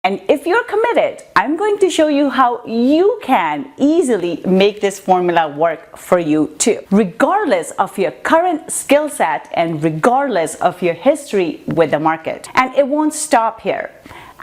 And if you're committed, I'm going to show you how you can easily make this formula work for you too, regardless of your current skill set and regardless of your history with the market. And it won't stop here.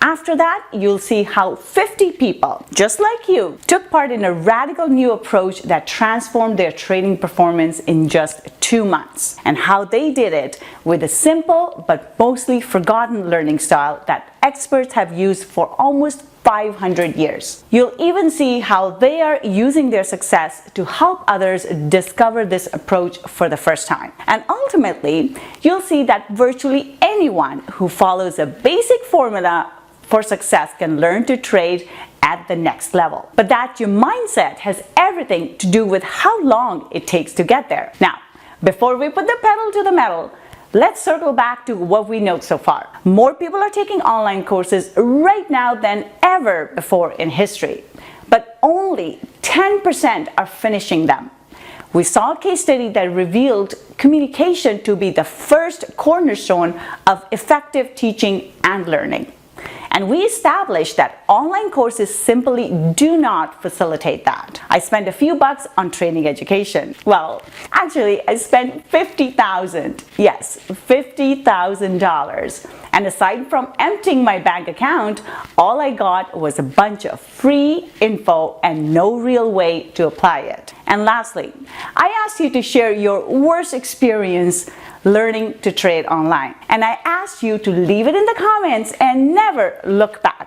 After that, you'll see how 50 people, just like you, took part in a radical new approach that transformed their trading performance in just 2 months, and how they did it with a simple but mostly forgotten learning style that experts have used for almost 500 years. You'll even see how they are using their success to help others discover this approach for the first time. And ultimately, you'll see that virtually anyone who follows a basic formula for success can learn to trade at the next level. But that your mindset has everything to do with how long it takes to get there. Now, before we put the pedal to the metal, let's circle back to what we know so far. More people are taking online courses right now than ever before in history, but only 10% are finishing them. We saw a case study that revealed communication to be the first cornerstone of effective teaching and learning. And we established that online courses simply do not facilitate that. I spent a few bucks on training education. Well, actually, I spent $50,000. Yes, $50,000. And aside from emptying my bank account, all I got was a bunch of free info and no real way to apply it. And lastly, I asked you to share your worst experience learning to trade online. And I asked you to leave it in the comments and never look back.